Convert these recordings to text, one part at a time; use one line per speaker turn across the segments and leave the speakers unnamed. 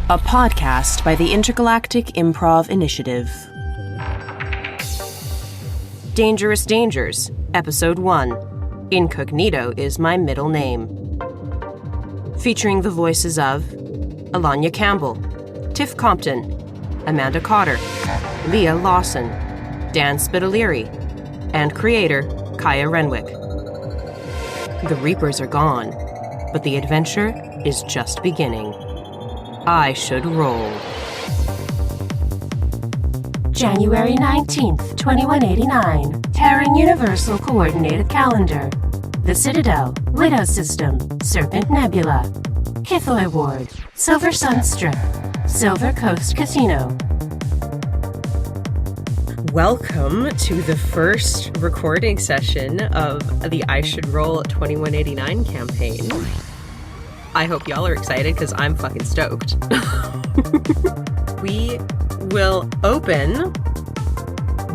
a podcast by the Intergalactic Improv Initiative. Dangerous Dangers, Episode 1. Incognito is my middle name. Featuring the voices of Alanya Campbell, Tiff Compton, Amanda Cotter, Leah Lawson, Dan Spitaliere, and creator Kaya Renwick. The Reapers are gone, but the adventure is just beginning. I should roll. January 19th, 2189. Terran Universal Coordinated Calendar. The Citadel, Widow System, Serpent Nebula. Kithoi Ward, Silver Sun Strip, Silver Coast Casino. Welcome to the first recording session of the I Should Roll 2189 campaign. I hope y'all are excited because I'm fucking stoked. We will open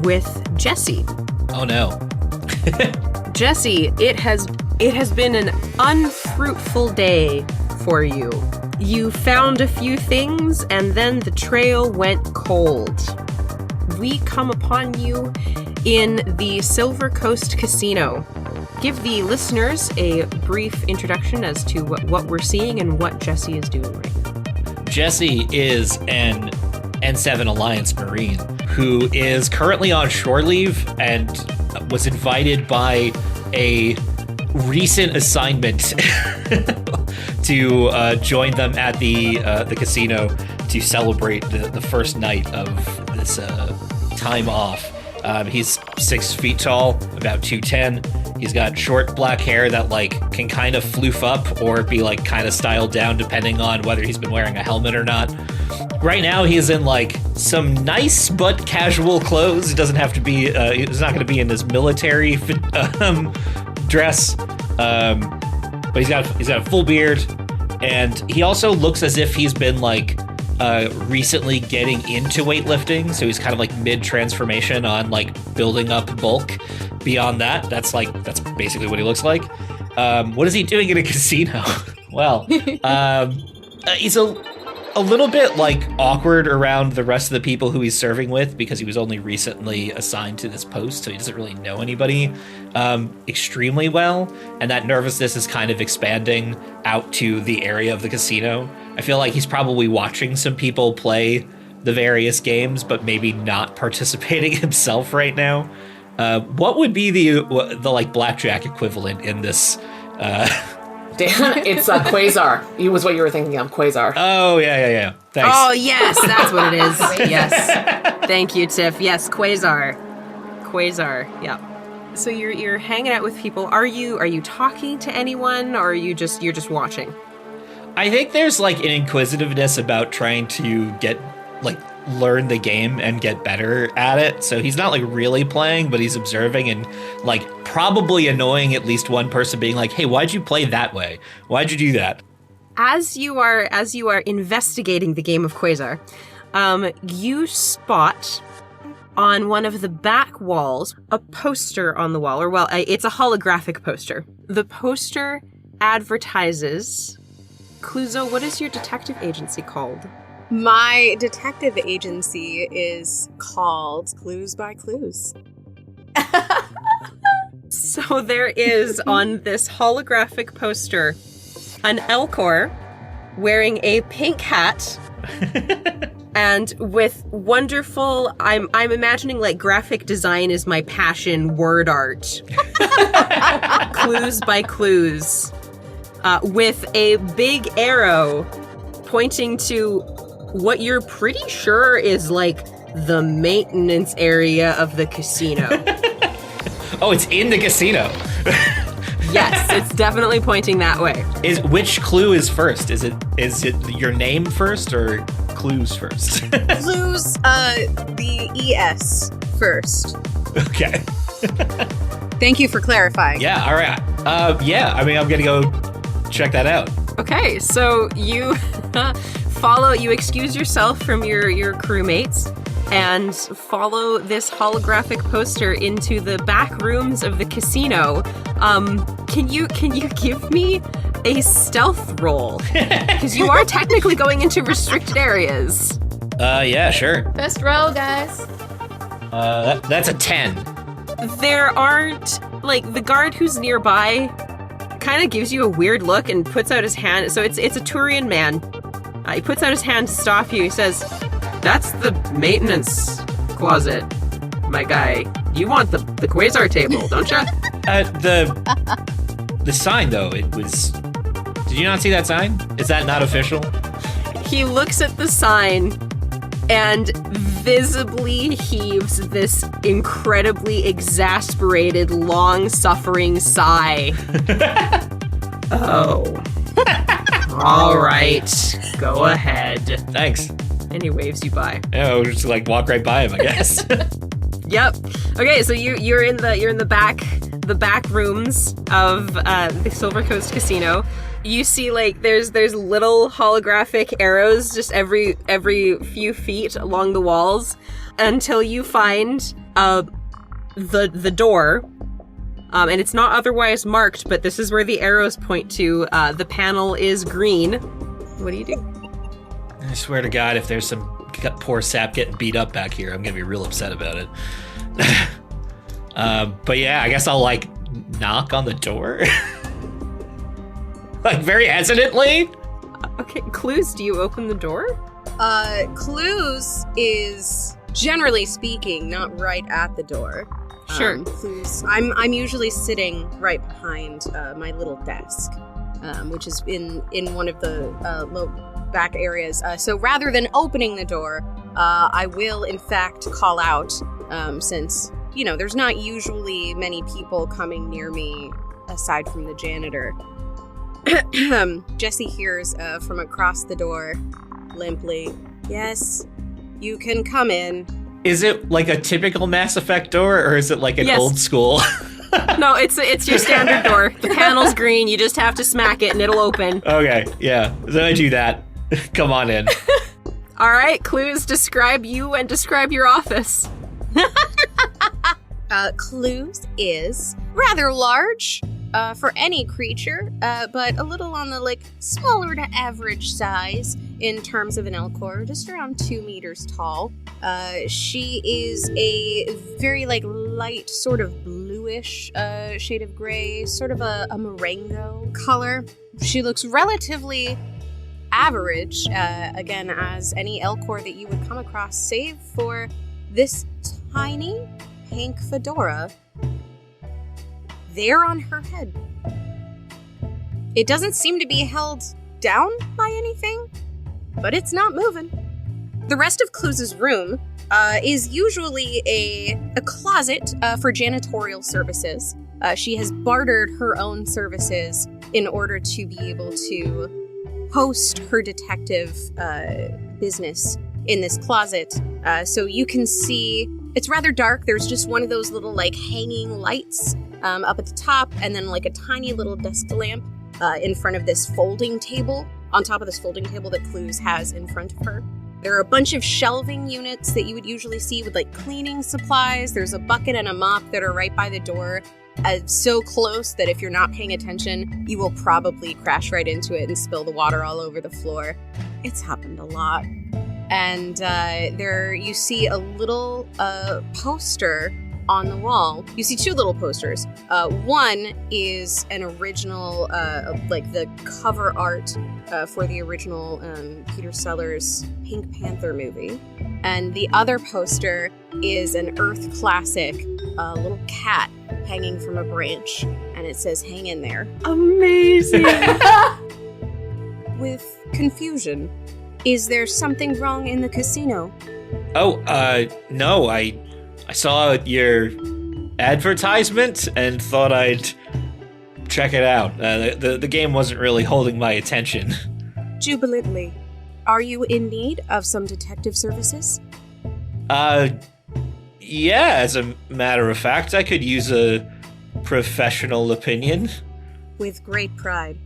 with Jesse.
Oh no.
Jesse, it has been an unfruitful day for you. You found a few things and then the trail went cold. We come upon you in the Silver Coast Casino. Give the listeners a brief introduction as to what we're seeing and what Jesse is doing right now.
Jesse is an N7 Alliance Marine who is currently on shore leave and was invited by a recent assignment to join them at the casino to celebrate the first night of this time off. He's 6 feet tall, about 210. He's got short black hair that can kind of floof up or be kind of styled down depending on whether he's been wearing a helmet or not. Right now he's in some nice but casual clothes. He doesn't have to be, he's not going to be in his military dress. But he's got a full beard, and he also looks as if he's been recently getting into weightlifting, so he's kind of mid-transformation on building up bulk. Beyond that, that's basically what he looks like. What is he doing in a casino? Well, he's a little bit awkward around the rest of the people who he's serving with because he was only recently assigned to this post, so he doesn't really know anybody extremely well, and that nervousness is kind of expanding out to the area of the casino. I feel like he's probably watching some people play the various games, but maybe not participating himself right now. What would be the blackjack equivalent in this?
Dan, it's Quasar. It was what you were thinking of, Quasar.
Oh, yeah. Thanks.
Oh, yes, that's what it is. Yes. Thank you, Tiff. Yes, Quasar, yeah. So you're hanging out with people. Are you talking to anyone, or you're just watching?
I think there's an inquisitiveness about trying to get learn the game and get better at it. So he's not really playing, but he's observing and probably annoying at least one person being hey, why'd you play that way? Why'd you do that?
As you are investigating the game of Quasar, you spot on one of the back walls a poster on the wall, it's a holographic poster. The poster advertises Clouseau. What is your detective agency called?
My detective agency is called Clues by Clues.
So there is on this holographic poster an elcor wearing a pink hat and with wonderful, I'm imagining graphic design is my passion, word art. Clues by Clues. With a big arrow pointing to what you're pretty sure is the maintenance area of the casino.
Oh, it's in the casino.
Yes, it's definitely pointing that way.
Which clue is first? Is it your name first or clues first?
Clues, the ES first.
Okay.
Thank you for clarifying.
Yeah, all right. Yeah, I'm going to go check that out.
Okay, so you you excuse yourself from your crewmates and follow this holographic poster into the back rooms of the casino. Can you give me a stealth roll. Because you are technically going into restricted areas.
Yeah, sure.
Best roll, guys.
That's a 10.
There aren't, like, the guard who's nearby kind of gives you a weird look and puts out his hand. So it's a Turian man. He puts out his hand to stop you. He says, "That's the maintenance closet, my guy. You want the Quasar table, don't you?"
The sign, though, it was... Did you not see that sign? Is that not official?
He looks at the sign and visibly heaves this incredibly exasperated, long-suffering sigh. Oh. All right. Go ahead.
Thanks.
And he waves you by.
Yeah, we'll just like walk right by him, I guess.
Yep. Okay, so you're in the back rooms of the Silver Coast Casino. You see, like, there's little holographic arrows just every few feet along the walls until you find the door. And it's not otherwise marked, but this is where the arrows point to. The panel is green. What do you do?
I swear to God, if there's some poor sap getting beat up back here, I'm gonna be real upset about it. But yeah, I guess I'll, like, knock on the door. Like, very hesitantly.
Okay, Clues, do you open the door?
Clues is, generally speaking, not right at the door.
Sure.
Clues. I'm usually sitting right behind my little desk, which is in one of the low back areas. So rather than opening the door, I will in fact call out, since, you know, there's not usually many people coming near me aside from the janitor. Jesse hears from across the door, limply, "Yes, you can come in."
Is it like a typical Mass Effect door, or is it like an old school?
No, it's your standard door. The panel's green. You just have to smack it and it'll open.
Okay, yeah. Then I do that. Come on in.
All right, Clues, describe you and describe your office.
Clues is rather large for any creature, but a little on the, like, smaller to average size in terms of an elcor, just around 2 meters tall. She is a very, like, light, sort of bluish shade of gray, sort of a Marengo color. She looks relatively average, again, as any elcor that you would come across, save for this tiny pink fedora there on her head. It doesn't seem to be held down by anything, but it's not moving. The rest of Clues' room is usually a closet for janitorial services. She has bartered her own services in order to be able to host her detective business in this closet. So you can see, it's rather dark. There's just one of those little, like, hanging lights up at the top, and then, like, a tiny little desk lamp in front of this folding table, on top of this folding table that Clues has in front of her. There are a bunch of shelving units that you would usually see with, like, cleaning supplies. There's a bucket and a mop that are right by the door, so close that if you're not paying attention, you will probably crash right into it and spill the water all over the floor. It's happened a lot. And there you see a little poster on the wall. You see 2 little posters. One is an original, like the cover art for the original Peter Sellers Pink Panther movie. And the other poster is an Earth classic, a little cat hanging from a branch. And it says, "Hang in there."
Amazing.
With confusion. Is there something wrong in the casino?
Oh, no, I saw your advertisement and thought I'd check it out. The game wasn't really holding my attention.
Jubilantly. Are you in need of some detective services?
Yeah, as a matter of fact, I could use a professional opinion.
With great pride.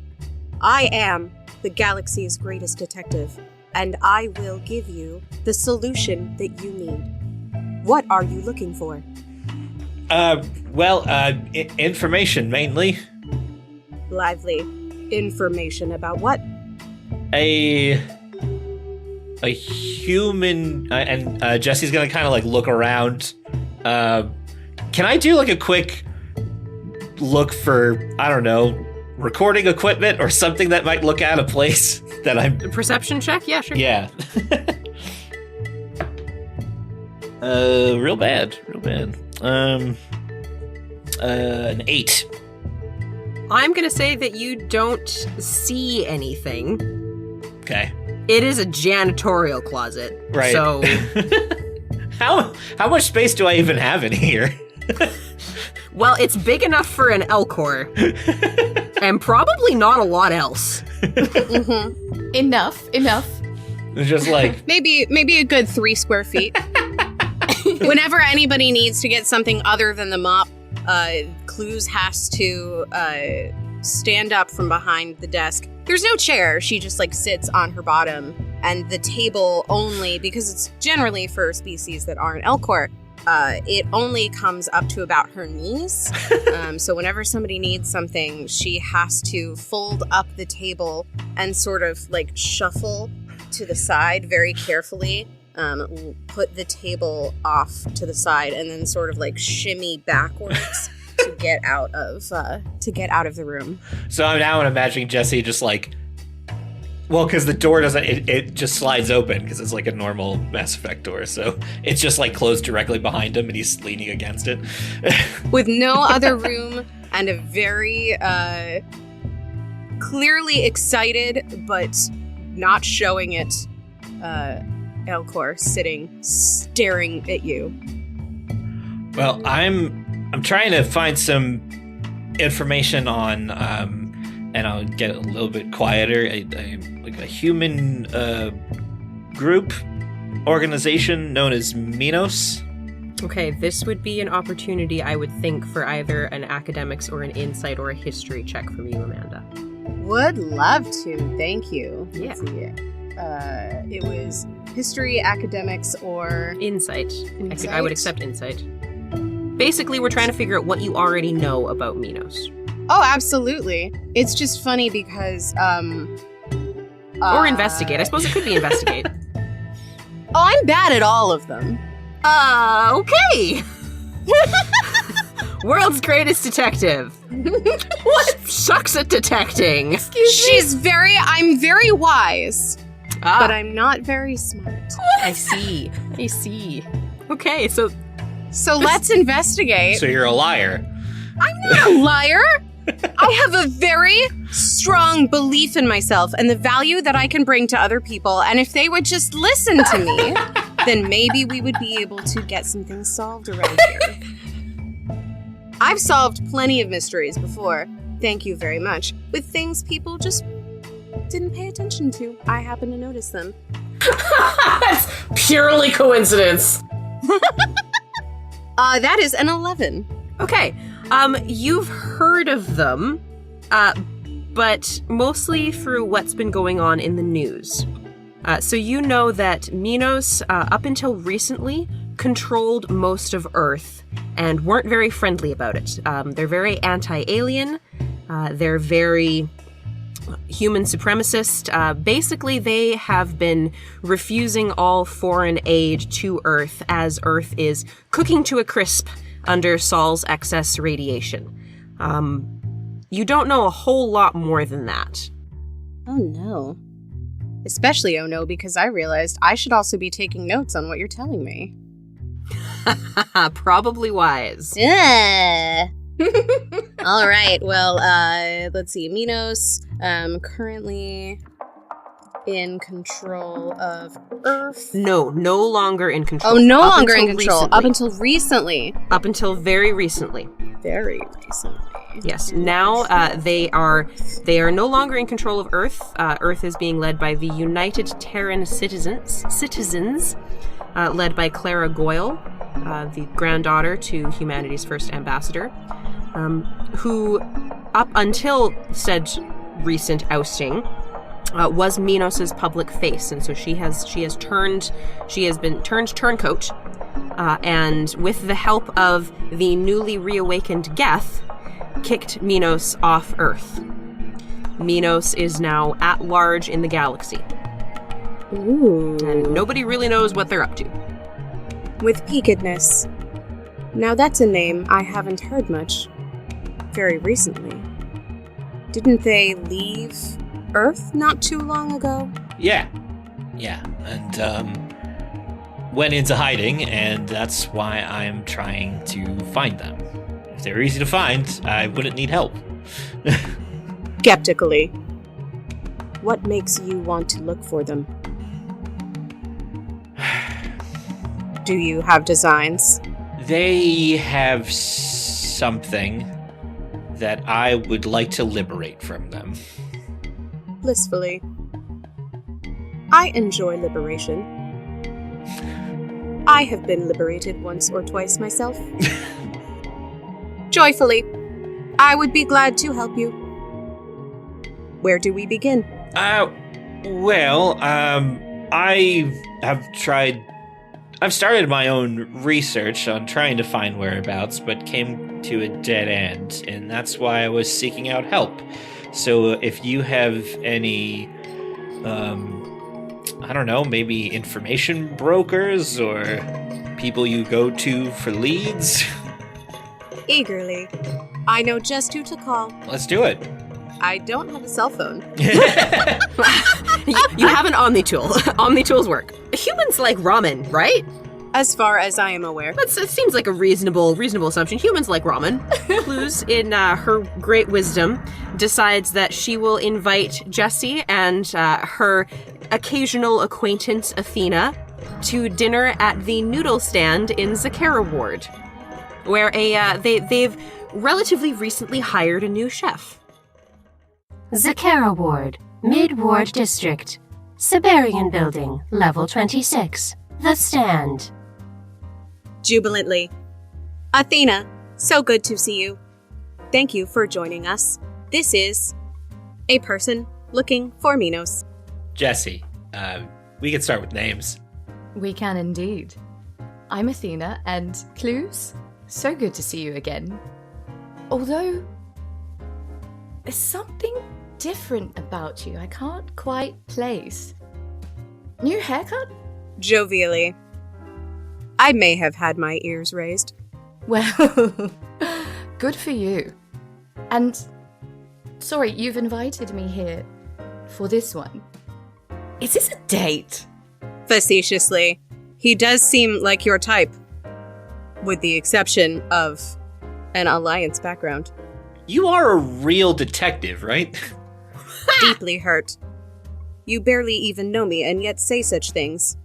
I am the galaxy's greatest detective, and I will give you the solution that you need. What are you looking for?
Well, information mainly.
Lively. Information about what?
A human, and Jesse's gonna kind of like look around. Can I do like a quick look for, I don't know, recording equipment or something that might look out of place that I'm...
Perception check? Yeah, sure.
Yeah. Real bad. An 8.
I'm going to say that you don't see anything.
Okay.
It is a janitorial closet.
Right.
So...
How much space do I even have in here?
Well, it's big enough for an elcor. And probably not a lot else.
Mm-hmm. Enough.
It's just like...
Maybe a good 3 square feet. Whenever anybody needs to get something other than the mop, Clues has to stand up from behind the desk. There's no chair. She just like sits on her bottom, and the table only, because it's generally for species that aren't elcor, it only comes up to about her knees. So whenever somebody needs something, she has to fold up the table and sort of like shuffle to the side very carefully, put the table off to the side, and then sort of like shimmy backwards to get out of the room.
So now I'm imagining Jesse just like, well, because the door doesn't, it just slides open because it's like a normal Mass Effect door. So it's just like closed directly behind him and he's leaning against it.
With no other room and a very clearly excited but not showing it elcor sitting staring at you.
Well, I'm trying to find some information on, and I'll get a little bit quieter, like a human group organization known as Minos.
Okay, this would be an opportunity, I would think, for either an academics or an insight or a history check from you, Amanda.
Would love to, thank you.
Yeah.
Let's see. It was history, academics, or...
Insight. I would accept insight. Basically, we're trying to figure out what you already know about Minos.
Oh, absolutely. It's just funny because,
or investigate. I suppose it could be investigate.
Oh, I'm bad at all of them.
Okay. World's greatest detective. What? Sucks at detecting.
Excuse me? I'm very wise, but I'm not very smart.
I see. Okay, so
let's investigate.
So you're a liar.
I'm not a liar. I have a very strong belief in myself and the value that I can bring to other people. And if they would just listen to me, then maybe we would be able to get some things solved around here. I've solved plenty of mysteries before. Thank you very much. With things people just didn't pay attention to. I happen to notice them.
That's purely coincidence.
That is an 11.
okay. You've heard of them, but mostly through what's been going on in the news. So you know that Minos, up until recently, controlled most of Earth and weren't very friendly about it. They're very anti-alien. They're very human supremacist. Basically, they have been refusing all foreign aid to Earth as Earth is cooking to a crisp under Sol's excess radiation. You don't know a whole lot more than that.
Oh no. Especially oh no, because I realized I should also be taking notes on what you're telling me.
Probably wise.
All right, well, let's see. Minos, currently in control of Earth.
No longer in control.
Oh, no longer in
until
control.
recently.
Up until recently.
Up until very recently.
Very recently.
Yes. Now they are no longer in control of Earth. Earth is being led by the United Terran citizens, led by Clara Goyle, the granddaughter to humanity's first ambassador, who, up until said recent ousting, was Minos's public face, and so she has been turned turncoat, and with the help of the newly reawakened Geth, kicked Minos off Earth. Minos is now at large in the galaxy.
Ooh.
And nobody really knows what they're up to.
With peakedness. Now that's a name I haven't heard much. Very recently. Didn't they leave Earth not too long ago?
Yeah, and went into hiding, and that's why I'm trying to find them. If they were easy to find, I wouldn't need help.
Skeptically. What makes you want to look for them? Do you have designs?
They have something that I would like to liberate from them.
Blissfully. I enjoy liberation. I have been liberated once or twice myself. Joyfully. I would be glad to help you. Where do we begin?
I I've started my own research on trying to find whereabouts, but came to a dead end, and that's why I was seeking out help. So if you have any, I don't know, maybe information brokers or people you go to for leads?
Eagerly. I know just who to call.
Let's do it.
I don't have a cell phone.
You have an Omni tool. Omni tools work. Humans like ramen, right?
As far as I am aware.
It seems like a reasonable assumption. Humans like ramen. Clues, in her great wisdom, decides that she will invite Jessie and her occasional acquaintance Athena to dinner at the noodle stand in Zakara Ward, where they've relatively recently hired a new chef.
Zakara Ward, Mid-Ward District, Siberian Building, Level 26, The Stand.
Jubilantly. Athena, so good to see you. Thank you for joining us. This is a person looking for Minos.
Jessie, we can start with names.
We can indeed. I'm Athena, and Clues, so good to see you again. Although, there's something different about you I can't quite place. New haircut?
Jovially. I may have had my ears raised.
Well, good for you. And, sorry, you've invited me here for this one. Is this a date?
Facetiously. He does seem like your type. With the exception of an Alliance background.
You are a real detective, right?
Deeply hurt. You barely even know me and yet say such things.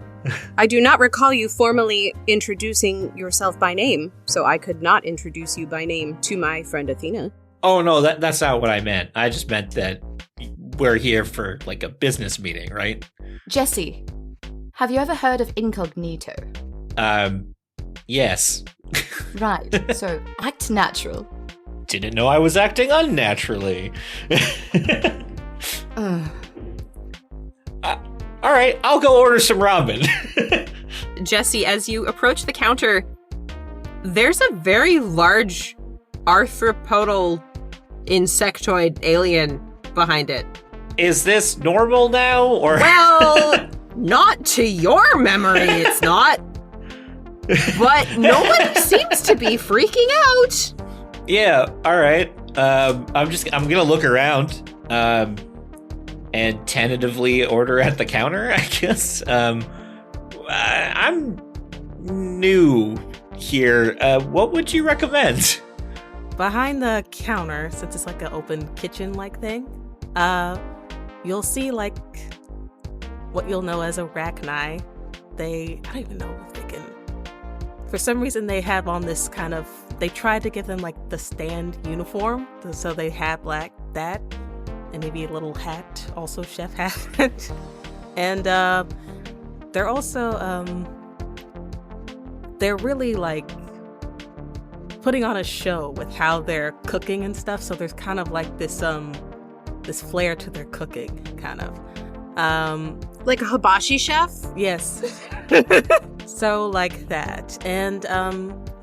I do not recall you formally introducing yourself by name, so I could not introduce you by name to my friend Athena.
Oh no, that's not what I meant. I just meant that we're here for like a business meeting, right?
Jessie, have you ever heard of Incognito?
Yes.
Right, so act natural.
Didn't know I was acting unnaturally. All right, I'll go order some ramen.
Jessie, as you approach the counter, there's a very large arthropodal insectoid alien behind it.
Is this normal now, or?
Well, not to your memory, it's not. But no one seems to be freaking out.
Yeah, all right. I'm gonna look around. And tentatively order at the counter, I guess. I'm new here. What would you recommend?
Behind the counter, since it's like an open kitchen-like thing, you'll see like what you'll know as a rachni. I don't even know if they can. For some reason, they have on this kind of. They tried to give them like the stand uniform, so they have like that. And maybe a little hat, also chef hat. And they're also, they're really like putting on a show with how they're cooking and stuff. So there's kind of like this flair to their cooking, kind of.
Like a hibachi chef?
Yes. So like that. And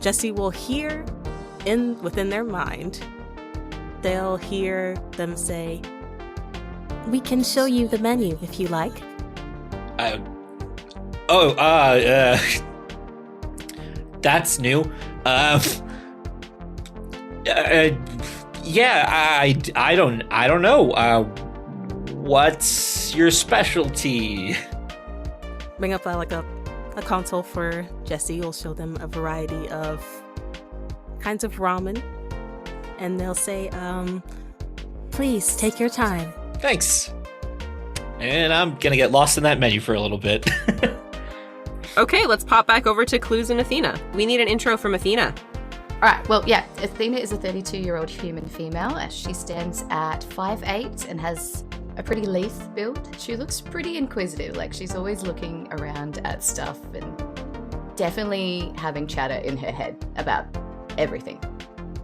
Jessie will hear within their mind, they'll hear them say, We can show you the menu if you like.
That's new. I don't know. What's your specialty?
Bring up a console for Jesse. You'll show them a variety of kinds of ramen, and they'll say, please take your time.
Thanks. And I'm gonna get lost in that menu for a little bit.
Okay, let's pop back over to Clues and Athena. We need an intro from Athena.
All right, well, yeah, Athena is a 32-year-old human female. She stands at 5'8" and has a pretty lithe build. She looks pretty inquisitive, like she's always looking around at stuff and definitely having chatter in her head about everything.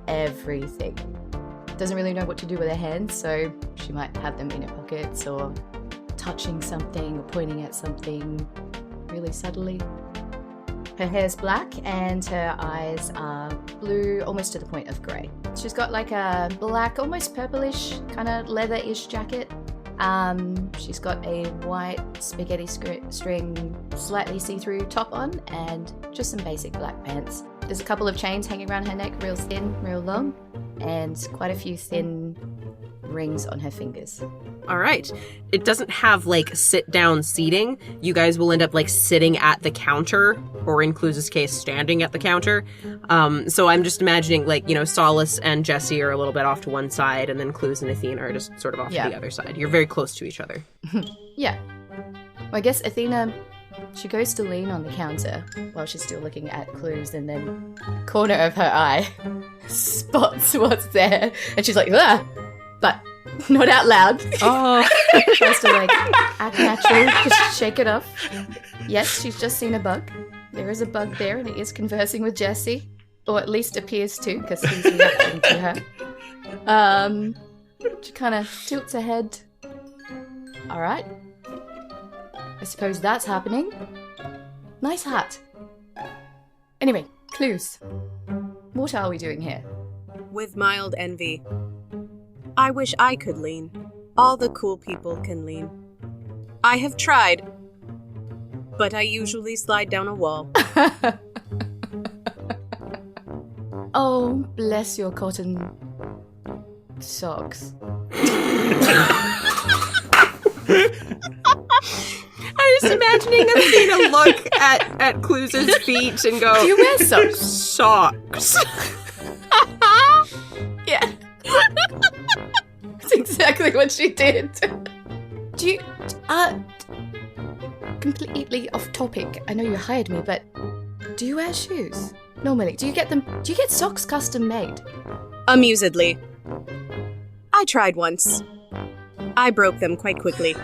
Everything. Doesn't really know what to do with her hands, so she might have them in her pockets or touching something or pointing at something really subtly. Her hair's black and her eyes are blue, almost to the point of grey. She's got like a black, almost purplish, kind of leather-ish jacket. She's got a white spaghetti string, slightly see-through top on, and just some basic black pants. There's a couple of chains hanging around her neck, real thin, real long, and quite a few thin rings on her fingers.
All right. It doesn't have like sit-down seating. You guys will end up like sitting at the counter, or in Clues' case, standing at the counter. So I'm just imagining like, Solace and Jesse are a little bit off to one side, and then Clues and Athena are just sort of off to the other side. You're very close to each other.
Yeah. Well, I guess Athena, she goes to lean on the counter while she's still looking at Clues, and then corner of her eye spots what's there, and she's like, ah! But not out loud.
Oh.
Tries to like act natural, just shake it off. Yes, she's just seen a bug. There is a bug there, and it is conversing with Jesse, or at least appears to, because he's reacting to her. She kind of tilts her head. All right. I suppose that's happening. Nice hat. Anyway, Clues. What are we doing here?
With mild envy. I wish I could lean. All the cool people can lean. I have tried, but I usually slide down a wall.
Oh, bless your cotton socks.
I was imagining Athena look at Clues' feet and go,
Do you wear socks?
Socks.
Yeah. That's exactly what she did. Do you... completely off topic. I know you hired me, but do you wear shoes? Normally. Do you get socks custom made?
Amusedly. I tried once. I broke them quite quickly.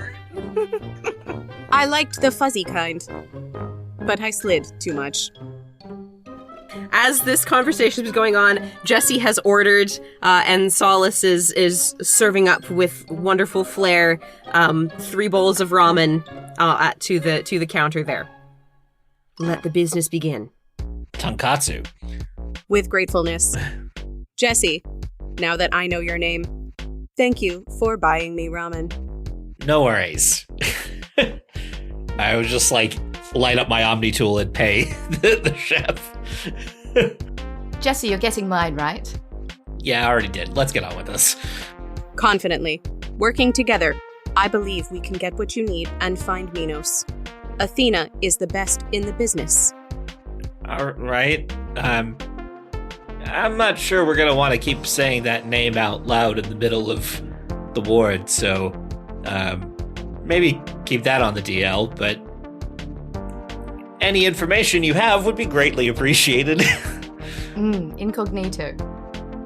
I liked the fuzzy kind, but I slid too much.
As this conversation is going on, Jesse has ordered, and Solace is serving up with wonderful flair 3 bowls of ramen to the counter there. Let the business begin.
Tonkatsu.
With gratefulness. Jesse, now that I know your name, thank you for buying me ramen.
No worries. I would just light up my Omni tool and pay the chef.
Jesse, you're getting mine, right?
Yeah, I already did. Let's get on with this.
Confidently, working together, I believe we can get what you need and find Minos. Athena is the best in the business.
All right. I'm not sure we're gonna want to keep saying that name out loud in the middle of the ward, so maybe keep that on the DL, but any information you have would be greatly appreciated.
Incognito.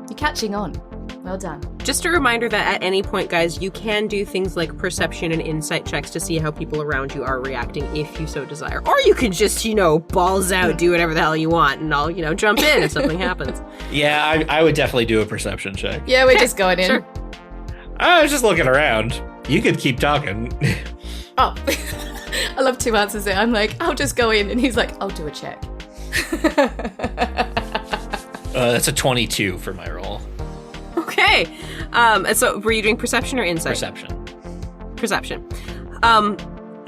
You're catching on. Well done.
Just a reminder that at any point, guys, you can do things like perception and insight checks to see how people around you are reacting if you so desire. Or you can just, balls out, do whatever the hell you want, and I'll, jump in if something happens.
Yeah, I would definitely do a perception check.
Yeah, we're just going in.
Sure.
I was just looking around. You could keep talking.
Oh. I love 2 answers there. I'm like, I'll just go in, and he's like, I'll do a check.
That's a 22 for my roll.
Okay. So were you doing perception or insight?
Perception.
Perception.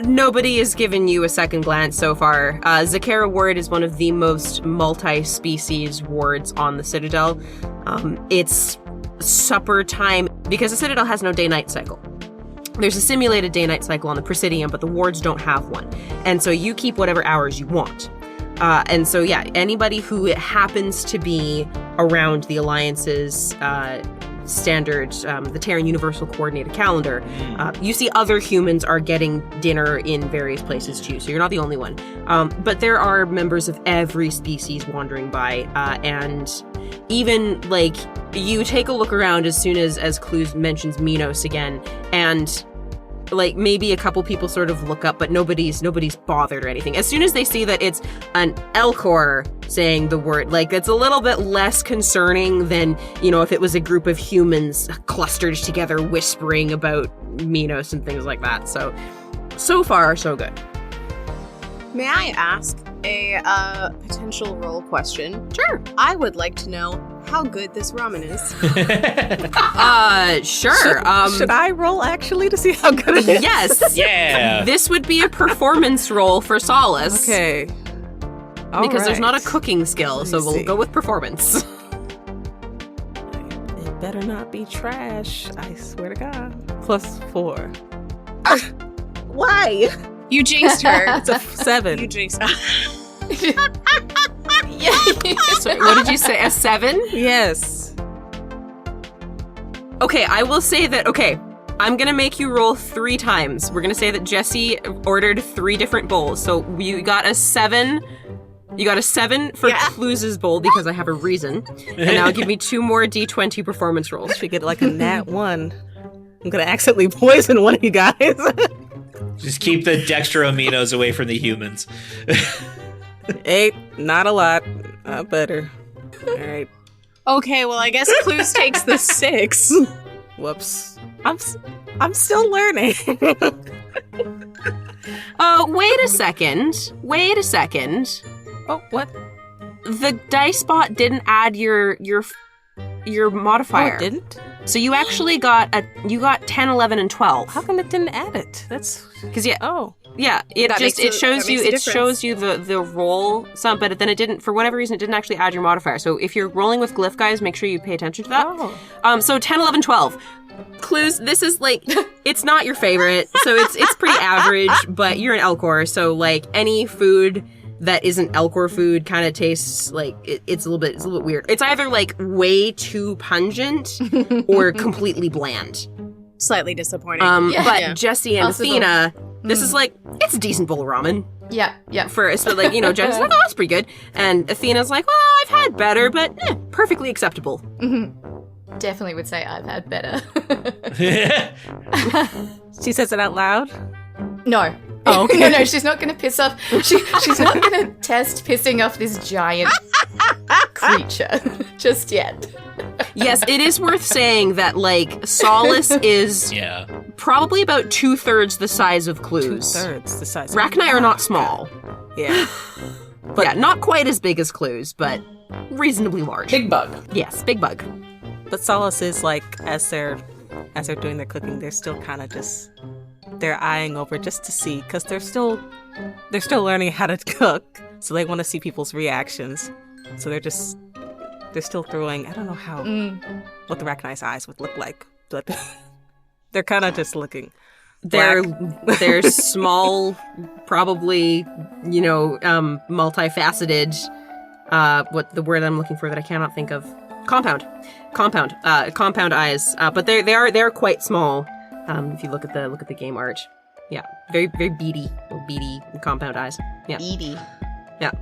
Nobody has given you a second glance so far. Zakara Ward is one of the most multi-species wards on the Citadel. It's supper time because the Citadel has no day-night cycle. There's a simulated day-night cycle on the Presidium, but the wards don't have one. And so you keep whatever hours you want. And so, yeah, anybody who happens to be around the Alliance's standard, the Terran Universal Coordinated Calendar, you see other humans are getting dinner in various places too, so you're not the only one. But there are members of every species wandering by, and even, like, you take a look around as soon as Clues mentions Minos again, and like maybe a couple people sort of look up, but nobody's bothered or anything. As soon as they see that it's an elcor saying the word, like, it's a little bit less concerning than, you know, if it was a group of humans clustered together whispering about Minos and things like that. So far, so good.
May I ask a potential role question?
Sure.
I would like to know how good this ramen is.
Sure.
Should I roll actually to see how good it is?
Yes.
Yeah.
This would be a performance roll for Solace.
Okay.
Because there's not a cooking skill, so we'll go with performance.
It better not be trash. I swear to God. +4. Why?
You jinxed her.
It's a 7.
You jinxed her.
Sorry, what did you say? A 7?
Yes.
Okay, I will say that, I'm gonna make you roll 3 times. We're gonna say that Jesse ordered 3 different bowls. So you got a 7. You got a 7 for Clues' bowl because I have a reason. And now give me 2 more D20 performance rolls.
If you get like a nat 1, I'm gonna accidentally poison one of you guys.
Just keep the dextroaminos away from the humans.
8, not a lot. Better. All right.
Okay, well, I guess Clues takes the 6.
Whoops. I'm still learning.
Wait a second.
Oh, what?
The dice bot didn't add your modifier.
Oh, it didn't?
So you actually got 10, 11, and 12.
How come it didn't add it? That's
because
it
shows you the roll some, but then it didn't, for whatever reason, it didn't actually add your modifier. So if you're rolling with glyph guys, make sure you pay attention to that.
Oh.
So 10, 11, 12. Clues, this is like, it's not your favorite, so it's pretty average, but you're an elcor, so like any food that isn't elcor food kind of tastes like it's a little bit weird. It's either like way too pungent or completely bland.
Slightly disappointing.
But Jesse and
Possible.
Athena, this is like, it's a decent bowl of ramen.
Yeah.
So like, you know, Jesse's like, oh, that's pretty good. And Athena's like, well, I've had better, but perfectly acceptable.
Definitely would say I've had better.
She says it out loud?
No.
Oh, okay.
No, she's not going to piss off. She's not going to test pissing off this giant creature just yet.
Yes, it is worth saying that, like, Solace is probably about 2/3 the size of Clues.
2/3 the size.
Rachni are not small.
Yeah.
But yeah, not quite as big as Clues, but reasonably large.
Big bug.
Yes, big bug.
But Solace is like, as they're doing their cooking, they're still kind of just, they're eyeing over just to see, because they're still learning how to cook, so they want to see people's reactions. So they're still throwing, I don't know what the Rachni's eyes would look like, but they're kind of just looking.
They're small, probably, you know, multifaceted, what the word I'm looking for that I cannot think of. Compound eyes, but they're quite small. If you look at the game art, yeah, very very beady compound eyes. Yeah,
Beady.
Yeah.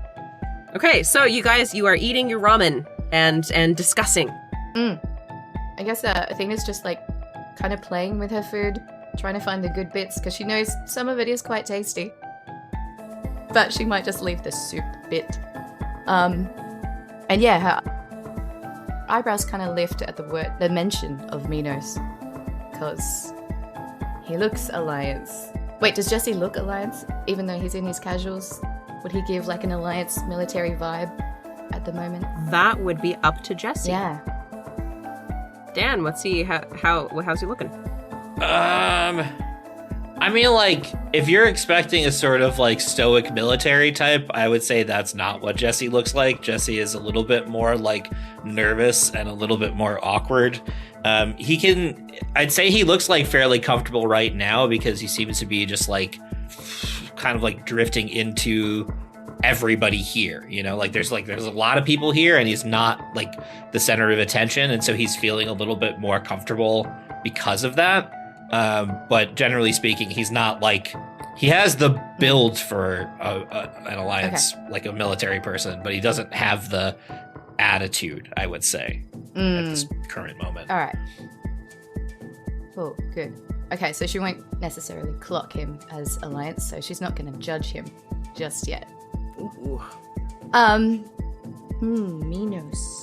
Okay, so you guys, you are eating your ramen and discussing.
I guess Athena's just like kind of playing with her food, trying to find the good bits because she knows some of it is quite tasty, but she might just leave the soup bit. And yeah, her eyebrows kind of lift at the mention of Minos, because he looks Alliance. Wait, does Jesse look Alliance, even though he's in his casuals? Would he give like an Alliance military vibe at the moment?
That would be up to Jesse.
Yeah.
Dan, how's he looking?
I mean, like, if you're expecting a sort of, like, stoic military type, I would say that's not what Jesse looks like. Jesse is a little bit more, like, nervous and a little bit more awkward. I'd say he looks, like, fairly comfortable right now because he seems to be just, like, kind of, like, drifting into everybody here, you know? Like, there's a lot of people here, and he's not, like, the center of attention, and so he's feeling a little bit more comfortable because of that. But generally speaking, he's not like, he has the build for an alliance, like a military person, but he doesn't have the attitude, I would say, at this current moment.
All right. Oh, good. Okay, so she won't necessarily clock him as alliance, so she's not going to judge him just yet.
Ooh.
Minos.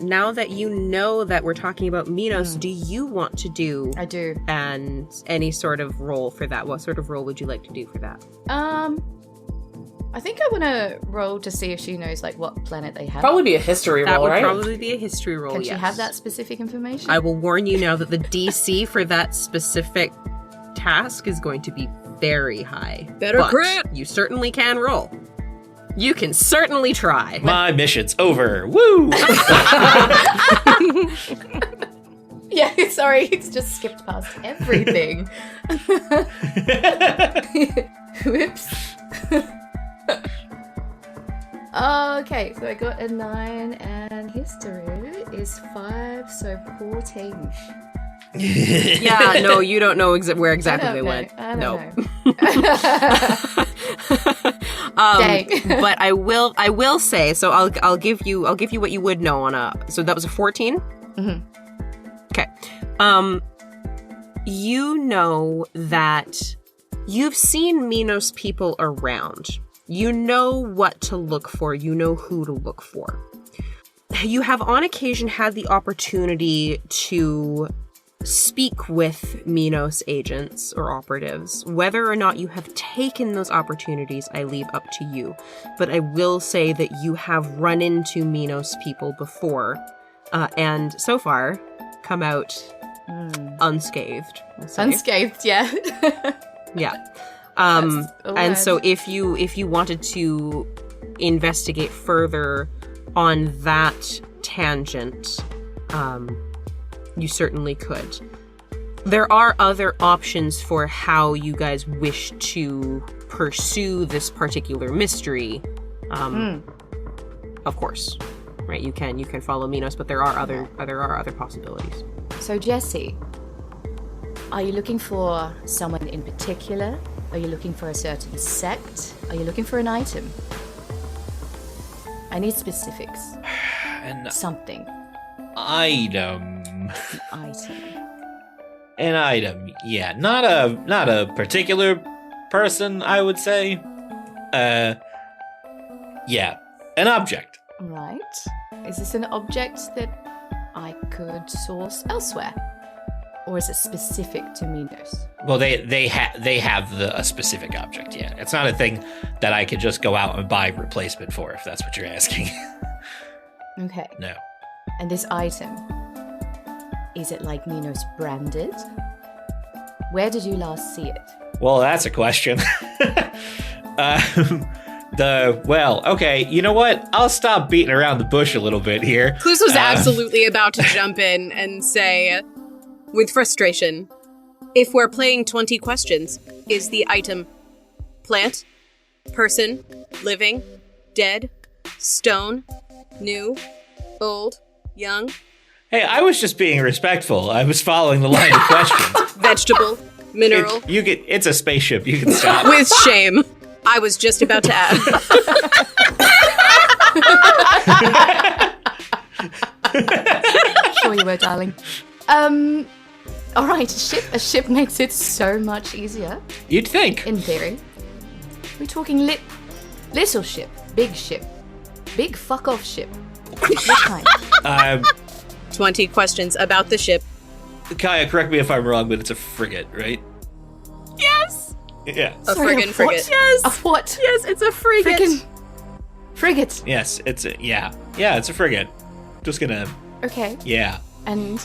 Now that you know that we're talking about Minos, do you want to do?
I do.
And any sort of role for that? What sort of role would you like to do for that?
I think I want to roll to see if she knows, like, what planet they have.
Probably be a history
That
roll,
would
right?
probably be a history roll.
Can
yes.
she have that specific information?
I will warn you now that the DC for that specific task is going to be very high.
Better
but
crit!
You certainly can roll. You can certainly try.
My mission's over. Woo!
Yeah, sorry, it's just skipped past everything. Whoops. Okay, so I got a 9 and history is 5, so 14.
Yeah, no, you don't know where exactly they
know.
went.
I don't
No.
know. Dang.
But I will say, so I'll give you what you would know on a. So that was a 14.
Mm-hmm.
Okay. You know that you've seen Minos people around. You know what to look for. You know who to look for. You have on occasion had the opportunity to speak with Minos agents or operatives. Whether or not you have taken those opportunities, I leave up to you. But I will say that you have run into Minos people before, and so far come out unscathed. we'll say.
Unscathed, yeah.
Yeah.
That's a
And
word.
so if you wanted to investigate further on that tangent, you certainly could. There are other options for how you guys wish to pursue this particular mystery. Of course, right? You can follow Minos, but there are other possibilities.
So, Jesse, are you looking for someone in particular? Are you looking for a certain sect? Are you looking for an item? I need specifics.
An
Something.
item.
Item.
An item, yeah. Not a particular person, I would say. Yeah. An object.
Right. Is this an object that I could source elsewhere? Or is it specific to Minos?
Well, they have a specific object, yeah. It's not a thing that I could just go out and buy replacement for, if that's what you're asking.
Okay.
No.
And this item, is it like Minos branded? Where did you last see it?
Well, that's a question. Okay, you know what? I'll stop beating around the bush a little bit here.
Clouseau's absolutely about to jump in and say, with frustration, if we're playing 20 questions, is the item plant, person, living, dead, stone, new, old, young,
Hey, I was just being respectful. I was following the line of questions.
vegetable, mineral?
It's a spaceship. You can stop.
With shame. I was just about to add.
Sure you were, darling. Alright, a ship makes it so much easier,
You'd think.
in theory. We're talking little ship, big fuck off ship. What kind?
20 questions about the ship.
Kaya, correct me if I'm wrong, but it's a frigate, right?
Yes.
Yeah.
A
Sorry,
friggin'
a
frigate.
Yes.
A what?
Yes, it's a frigate.
Frickin' frigate.
Yes, yeah, it's a frigate. Just gonna,
Okay.
yeah.
And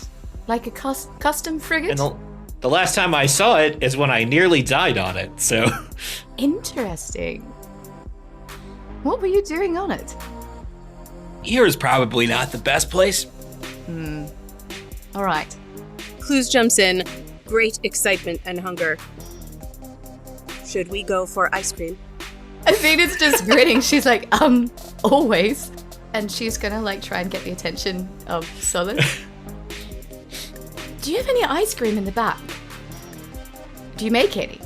like a custom frigate?
And The last time I saw it is when I nearly died on it, so...
Interesting. What were you doing on it?
Here is probably not the best place.
All right.
Clues jumps in, great excitement and hunger. Should we go for ice cream?
Athena's just grinning. She's like, always. And she's gonna, like, try and get the attention of Solace. Do you have any ice cream in the back? Do you make any?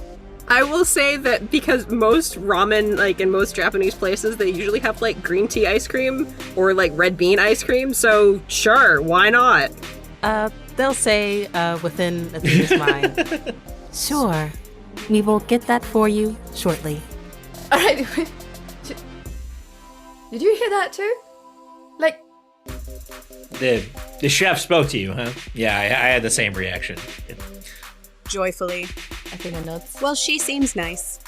I will say that because most ramen, like in most Japanese places, they usually have like green tea ice cream or like red bean ice cream. So sure, why not?
They'll say within Athena's mind, sure, we will get that for you shortly.
All right. Did you hear that too? Like,
The chef spoke to you, huh? Yeah, I had the same reaction.
Joyfully.
Athena nods.
Well, she seems nice.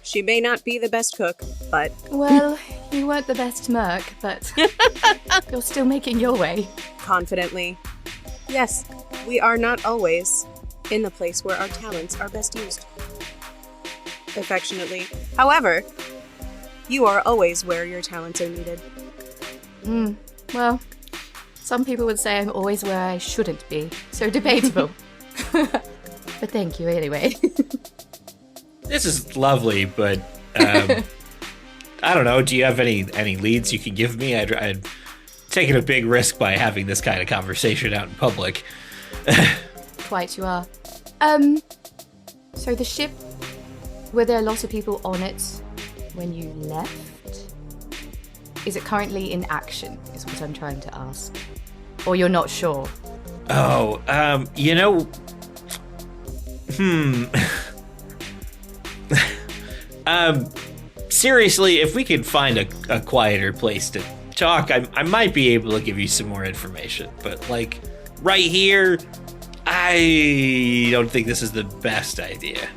She may not be the best cook, but...
Well, you weren't the best merc, but you're still making your way.
Confidently. Yes, we are not always in the place where our talents are best used. Affectionately. However, you are always where your talents are needed.
Well, some people would say I'm always where I shouldn't be, so debatable. But thank you anyway.
This is lovely, but I don't know. Do you have any leads you can give me? I'd taken a big risk by having this kind of conversation out in public.
Quite you are. So the ship, were there lots of people on it when you left? Is it currently in action, is what I'm trying to ask. Or you're not sure?
Oh, seriously, if we could find a quieter place to talk, I might be able to give you some more information. But, like, right here, I don't think this is the best idea.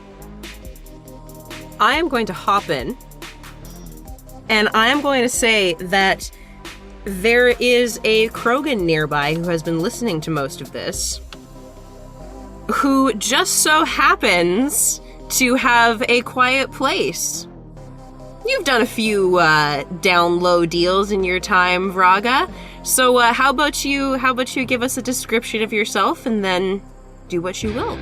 I am going to hop in, and I am going to say that there is a krogan nearby who has been listening to most of this, who just so happens to have a quiet place. You've done a few down low deals in your time, Vraga. So how about you give us a description of yourself and then do what you will.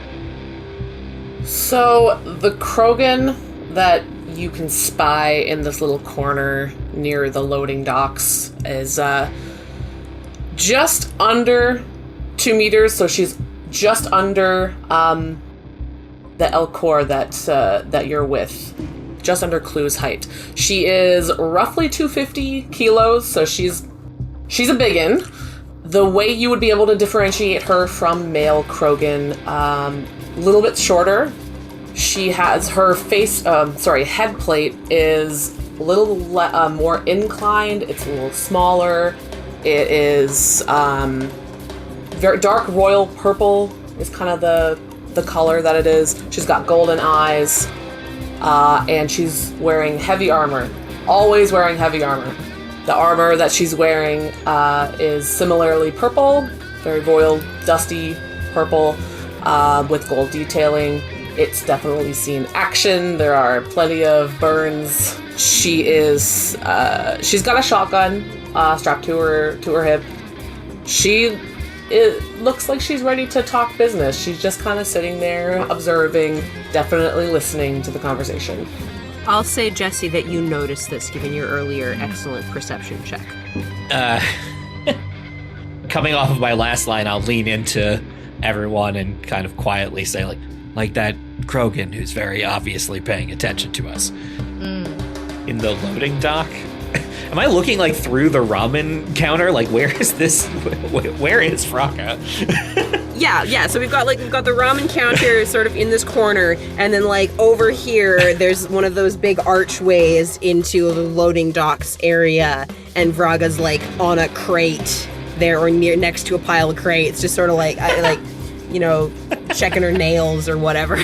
So the krogan that you can spy in this little corner near the loading docks is just under 2 meters. So she's just under the elcor that you're with, just under Clue's height. She is roughly 250 kilos, so she's a biggin. The way you would be able to differentiate her from male krogan, a little bit shorter. She has her head plate is a little more inclined. It's a little smaller. It is very dark royal purple is kind of the color that it is. She's got golden eyes, and she's wearing heavy armor. Always wearing heavy armor. The armor that she's wearing is similarly purple, very royal, dusty purple, with gold detailing. It's definitely seen action. There are plenty of burns. She's got a shotgun strapped to her hip. It looks like she's ready to talk business. She's just kind of sitting there, observing, definitely listening to the conversation.
I'll say, Jesse, that you noticed this given your earlier excellent perception check.
Coming off of my last line, I'll lean into everyone and kind of quietly say, like that krogan who's very obviously paying attention to us. In the loading dock? Am I looking like through the ramen counter? Like, where is this? Where is Vraga?
Yeah. So we've got the ramen counter sort of in this corner, and then like over here, there's one of those big archways into the loading docks area, and Vraga's like on a crate there, or next to a pile of crates, just sort of like checking her nails or whatever,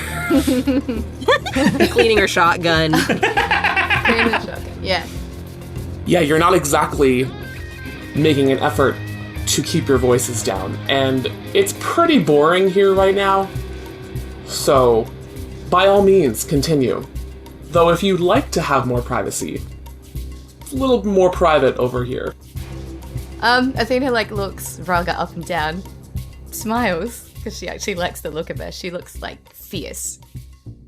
cleaning her shotgun.
Yeah.
Yeah, you're not exactly making an effort
to keep your voices down, and it's pretty boring here right now. So, by all means, continue. Though if you'd like to have more privacy, it's a little more private over here.
Athena, looks Vraga up and down, smiles, because she actually likes the look of her. She looks, fierce.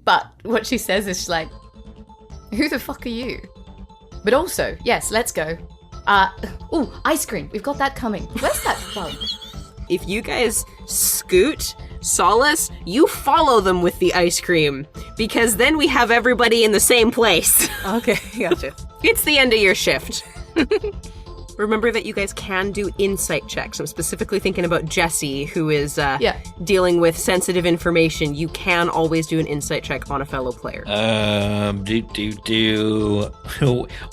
But what she says is, who the fuck are you? But also, yes, let's go. Ice cream. We've got that coming. Where's that bug?
If you guys scoot Solace, you follow them with the ice cream, because then we have everybody in the same place.
Okay, gotcha.
It's the end of your shift. Remember that you guys can do insight checks. I'm specifically thinking about Jessie, who is dealing with sensitive information. You can always do an insight check on a fellow player.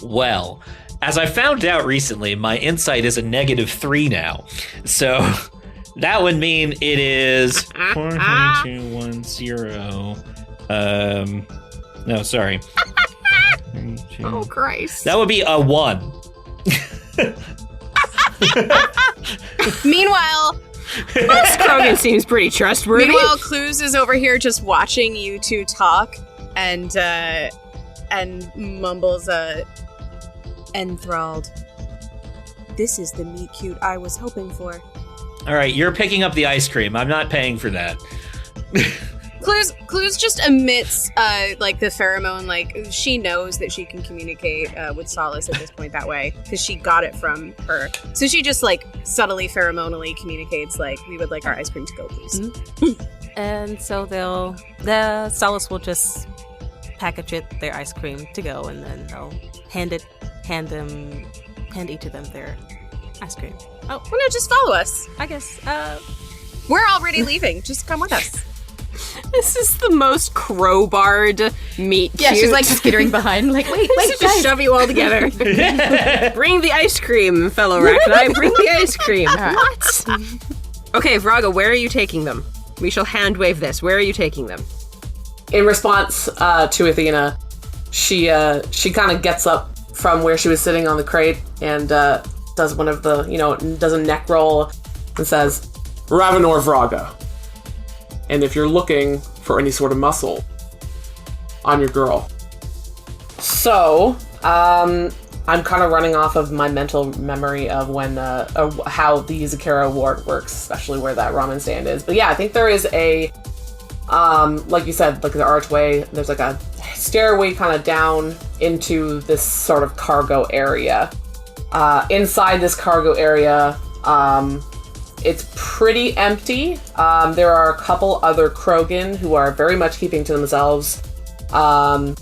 Well, as I found out recently, my insight is a -3 now. So that would mean it is 43210. No, sorry.
Oh, Christ.
That would be a 1.
Meanwhile,
this Krogan seems pretty trustworthy.
Meanwhile, Clues is over here just watching you two talk and mumbles, enthralled. This is the meet cute I was hoping for.
All right, you're picking up the ice cream. I'm not paying for that.
Clues just emits, the pheromone, she knows that she can communicate with Solace at this point that way, because she got it from her. So she just, subtly, pheromonally communicates, we would like our ice cream to go, please.
Mm-hmm. And so the Solace will just package their ice cream to go, and then they'll hand each of them their ice cream.
Oh, well, no, just follow us.
I guess,
we're already leaving. Just come with us.
This is the most crowbarred meet cute.
Yeah, she's skittering behind, wait,
Just
guys.
shove you all together. Bring the ice cream, fellow rachni. Bring the ice cream. What? Okay, Vraga, where are you taking them? We shall hand wave this. Where are you taking them?
In response to Athena, she kind of gets up from where she was sitting on the crate and does one of the, does a neck roll and says,
Ravanor Vraga. And if you're looking for any sort of muscle, I'm your girl.
So, I'm kind of running off of my mental memory of when, how the Zakara ward works, especially where that ramen stand is. But yeah, I think there is a, like you said, the archway, there's a stairway kind of down into this sort of cargo area. Inside this cargo area, it's pretty empty. There are a couple other krogan who are very much keeping to themselves. And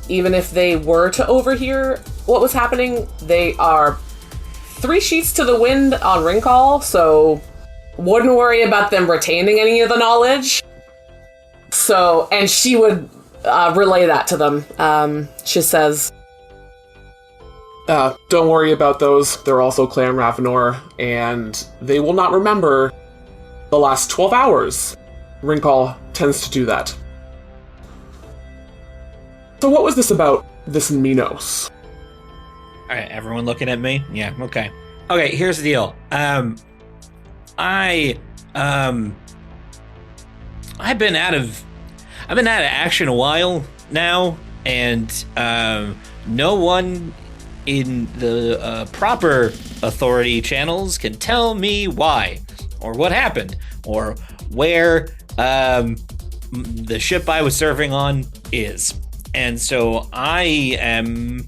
even if they were to overhear what was happening, they are 3 sheets to the wind on ring call, so wouldn't worry about them retaining any of the knowledge. So, and she would relay that to them. She says,
don't worry about those. They're also Clan Ravanor, and they will not remember the last 12 hours. Ringcall tends to do that. So what was this about, this Minos?
All right, everyone looking at me? Yeah, okay. Okay, here's the deal. I've been out of action a while now, and no one in the proper authority channels can tell me why, or what happened, or where the ship I was serving on is. And so I am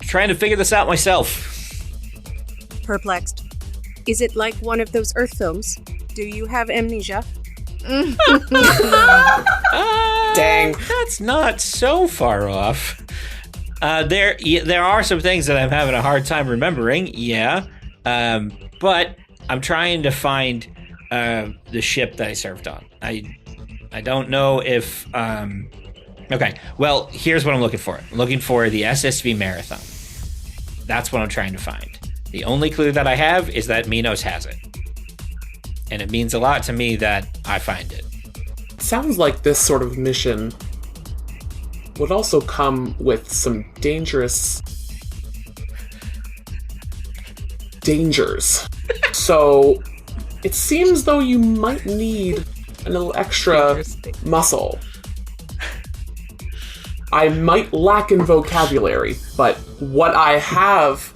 trying to figure this out myself.
Perplexed. Is it like one of those Earth films? Do you have amnesia?
dang.
That's not so far off. There are some things that I'm having a hard time remembering, yeah. But I'm trying to find the ship that I served on. I don't know if... Okay, well, here's what I'm looking for. I'm looking for the SSV Marathon. That's what I'm trying to find. The only clue that I have is that Minos has it. And it means a lot to me that I find it.
Sounds like this sort of mission would also come with some dangerous dangers. So it seems though you might need a little extra muscle. I might lack in vocabulary, but what I have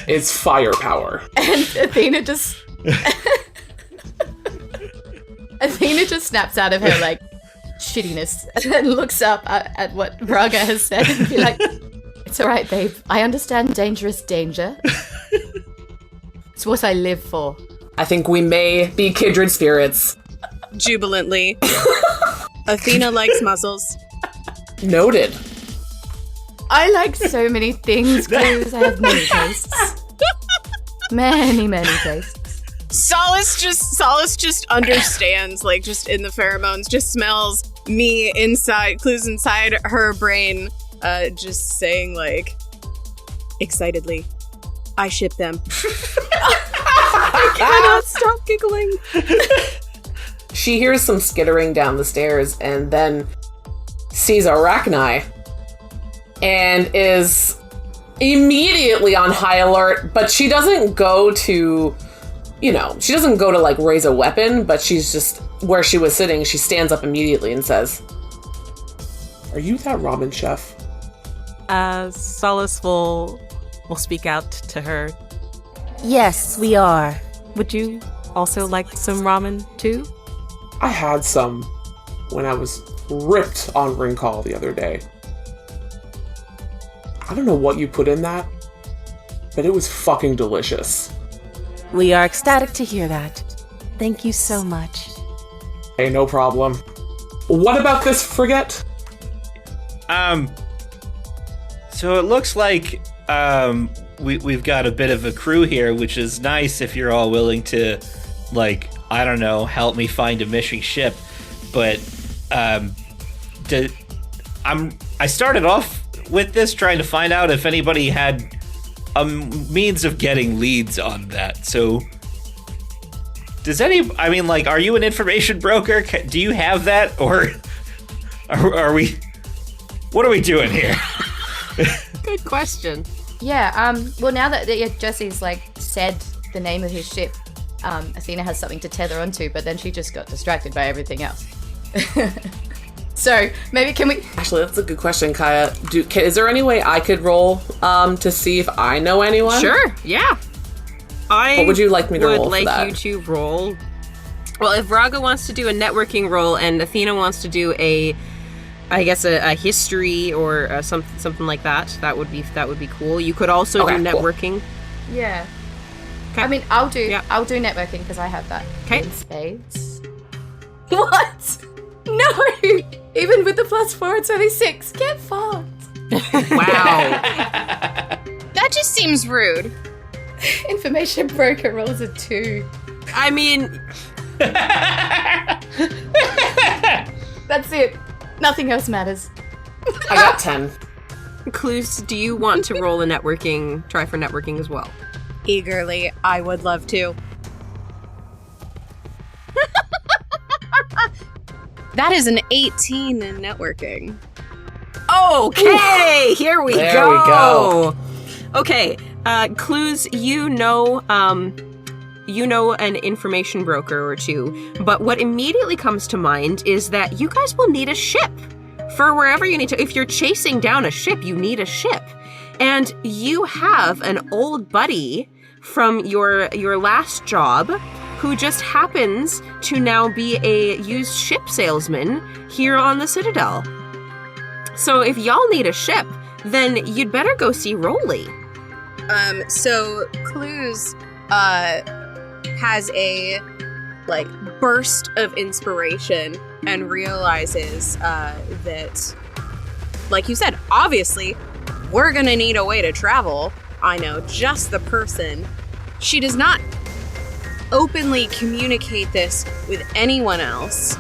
is firepower.
And Athena just snaps out of her like shittiness and looks up at what Vraga has said and be like, "It's all right, babe. I understand dangerous danger. It's what I live for."
I think we may be kindred spirits.
Jubilantly. Athena likes muscles.
Noted.
I like so many things, Clues. I have many tastes. Many tastes.
Solace just understands, like, just in the pheromones, just smells me inside, Clues inside her brain, just saying, like, excitedly, I ship them. I cannot stop giggling.
She hears some skittering down the stairs and then sees a rachni and is immediately on high alert, but she doesn't go to, like raise a weapon, but she's just where she was sitting. She stands up immediately and says,
"Are you that ramen chef?"
Solace will speak out to her. "Yes, we are. Would you also like some ramen too?"
I had some when I was ripped on Ring Call the other day. I don't know what you put in that, but it was fucking delicious.
"We are ecstatic to hear that. Thank you so much."
Hey, no problem. What about this frigate?
So it looks like we've got a bit of a crew here, which is nice if you're all willing to, like, I don't know, help me find a missing ship. But I started off with this trying to find out if anybody had a means of getting leads on that. So are you an information broker? Do you have that? Or are we, what are we doing here?
Good question.
Yeah, well, now that Jesse's, like, said the name of his ship, Athena has something to tether onto, but then she just got distracted by everything else. So, maybe can we...
Actually, that's a good question, Kaya. Is there any way I could roll to see if I know anyone?
Sure, yeah.
What would you like me to roll for
would like
that?
you to roll... Well, if Vraga wants to do a networking roll and Athena wants to do a history or something like that, that would be cool. You could also do networking.
Cool. Yeah.
Okay.
I mean, I'll do networking because I have that.
Okay.
In spades. What? No! Even with the +4, it's only 6. Get fucked.
Wow.
That just seems rude.
Information broker rolls a 2.
I mean...
That's it. Nothing else matters.
I got 10.
Clues, do you want to roll try for networking as well?
Eagerly, I would love to. That is an 18 in networking.
Okay, here we
There
go.
we go.
Okay, Clues, you know an information broker or two, but what immediately comes to mind is that you guys will need a ship for wherever you need to. If you're chasing down a ship, you need a ship. And you have an old buddy from your last job who just happens to now be a used ship salesman here on the Citadel. So if y'all need a ship, then you'd better go see Rolly.
So Clues has a, like, burst of inspiration and realizes that, like you said, obviously, we're gonna need a way to travel. I know just the person. She does not openly communicate this with anyone else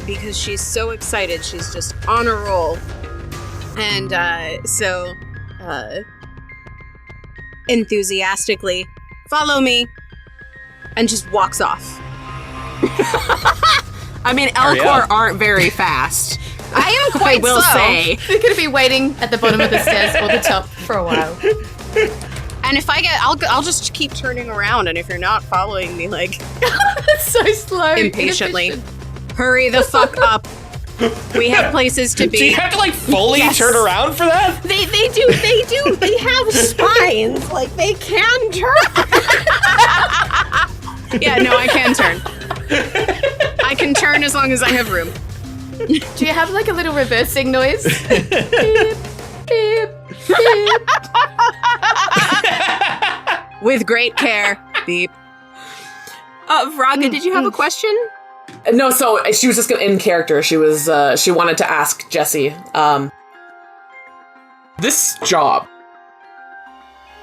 because she's so excited. She's just on a roll. And so enthusiastically, follow me, and just walks off.
I mean, elcor aren't very fast.
I am quite
I will
slow.
say.
They're going to be waiting at the bottom of the stairs or the top for a while.
And if I get, I'll just keep turning around, and if you're not following me, like,
so slow.
impatiently,
inefficient.
hurry the fuck up. We have places to be.
Do you have to like fully turn around for that?
They do. They have spines. Like, they can turn.
Yeah, no, I can turn. I can turn as long as I have room.
Do you have like a little reversing noise? Beep, beep, beep.
With great care. Beep.
Vraga, did you have a question?
No, so she was just gonna, in character, she wanted to ask Jesse,
This job,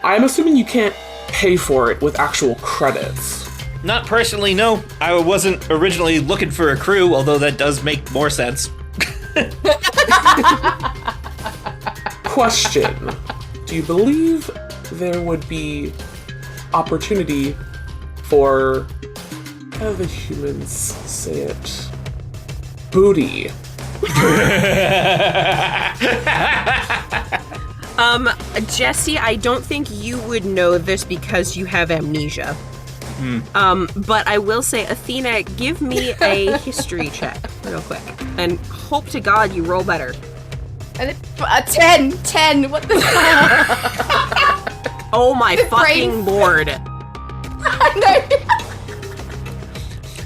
I'm assuming you can't pay for it with actual credits.
Not personally, no. I wasn't originally looking for a crew, although that does make more sense.
Question. Do you believe there would be opportunity for, how do the humans say it, booty?
Jesse, I don't think you would know this because you have amnesia. But I will say, Athena, give me a history check real quick. And hope to God you roll better.
10, what the fuck?
Oh my fucking
brain-
lord.
I know.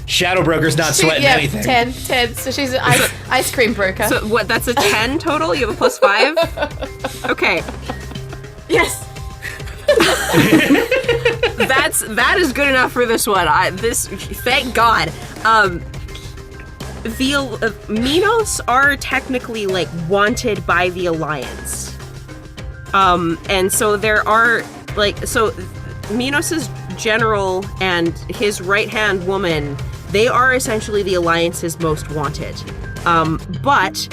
Shadow Broker's not sweating anything.
10. So she's an ice cream broker.
So what, that's a 10 total? You have a plus 5? Okay.
Yes.
That is good enough for this one. Thank God. The Minos are technically like wanted by the Alliance. And so there are Minos's general and his right-hand woman, they are essentially the Alliance's most wanted. But